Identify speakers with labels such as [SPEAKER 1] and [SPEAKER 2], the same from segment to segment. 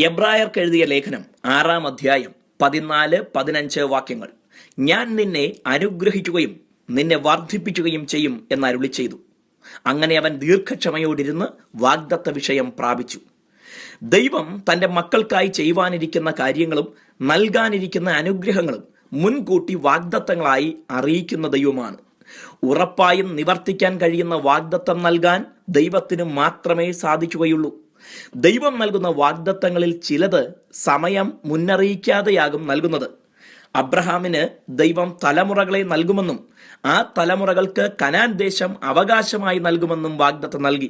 [SPEAKER 1] എബ്രായർക്ക് എഴുതിയ ലേഖനം 6-ാം അധ്യായം 14-15 വാക്യങ്ങൾ. ഞാൻ നിന്നെ അനുഗ്രഹിക്കുകയും നിന്നെ വർദ്ധിപ്പിക്കുകയും ചെയ്യും എന്നരുളി ചെയ്തു. അങ്ങനെ അവൻ ദീർഘക്ഷമയോടിരുന്ന് വാഗ്ദത്ത വിഷയം പ്രാപിച്ചു. ദൈവം തൻ്റെ മക്കൾക്കായി ചെയ്യുവാനിരിക്കുന്ന കാര്യങ്ങളും നൽകാനിരിക്കുന്ന അനുഗ്രഹങ്ങളും മുൻകൂട്ടി വാഗ്ദത്തങ്ങളായി അറിയിക്കുന്ന ദൈവമാണ്. ഉറപ്പായും നിവർത്തിക്കാൻ കഴിയുന്ന വാഗ്ദത്തം നൽകാൻ ദൈവത്തിന് മാത്രമേ സാധിക്കുകയുള്ളൂ. ദൈവം നൽകുന്ന വാഗ്ദത്തങ്ങളിൽ ചിലത് സമയം മുന്നറിയിക്കാതെയാകും നൽകുന്നത്. അബ്രഹാമിന് ദൈവം തലമുറകളെ നൽകുമെന്നും ആ തലമുറകൾക്ക് കനാൻ ദേശം അവകാശമായി നൽകുമെന്നും വാഗ്ദത്തം നൽകി.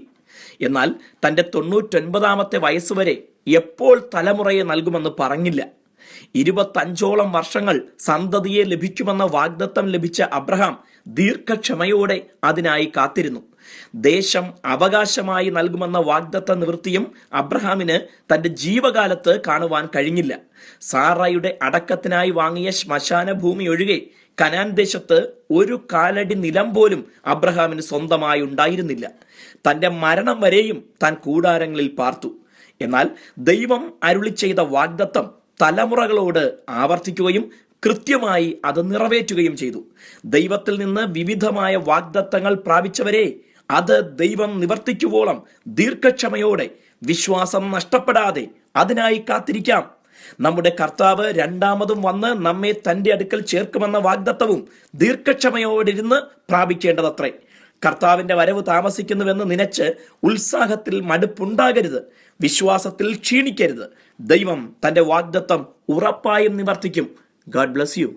[SPEAKER 1] എന്നാൽ തൻ്റെ 99-ാമത്തെ വയസ്സുവരെ എപ്പോൾ തലമുറയെ നൽകുമെന്ന് പറഞ്ഞില്ല. 25ഓളം വർഷങ്ങൾ സന്തതിയെ ലഭിക്കുമെന്ന വാഗ്ദത്തം ലഭിച്ച അബ്രഹാം ദീർഘക്ഷമയോടെ അതിനായി കാത്തിരുന്നു. ദേശം അവകാശമായി നൽകുമെന്ന വാഗ്ദത്ത നിവൃത്തിയും അബ്രഹാമിന് തൻ്റെ ജീവകാലത്ത് കാണുവാൻ കഴിഞ്ഞില്ല. സാറയുടെ അടക്കത്തിനായി വാങ്ങിയ ശ്മശാന ഭൂമി ഒഴികെ കനാൻ ദേശത്ത് ഒരു കാലടി നിലം പോലും അബ്രഹാമിന് സ്വന്തമായി ഉണ്ടായിരുന്നില്ല. തൻ്റെ മരണം വരെയും താൻ കൂടാരങ്ങളിൽ പാർത്തു. എന്നാൽ ദൈവം അരുളി ചെയ്ത വാഗ്ദത്തം തലമുറകളോട് ആവർത്തിക്കുകയും കൃത്യമായി അത് നിറവേറ്റുകയും ചെയ്തു. ദൈവത്തിൽ നിന്ന് വിവിധമായ വാഗ്ദത്തങ്ങൾ പ്രാപിച്ചവരെ അത് ദൈവം നിവർത്തിക്കുവോളം ദീർഘക്ഷമയോടെ വിശ്വാസം നഷ്ടപ്പെടാതെ അതിനായി കാത്തിരിക്കാം. നമ്മുടെ കർത്താവ് രണ്ടാമതും വന്ന് നമ്മെ തൻ്റെ അടുക്കൽ ചേർക്കുമെന്ന വാഗ്ദത്തവും ദീർഘക്ഷമയോടിരുന്ന് പ്രാപിക്കേണ്ടതത്രേ. കർത്താവിന്റെ വരവ് താമസിക്കുന്നുവെന്ന് നനച്ച് ഉത്സാഹത്തിൽ മടുപ്പുണ്ടാകരുത്. വിശ്വാസത്തിൽ ക്ഷീണിക്കരുത്. ദൈവം തൻ്റെ വാഗ്ദത്തം ഉറപ്പായും നിവർത്തിക്കും. God bless you.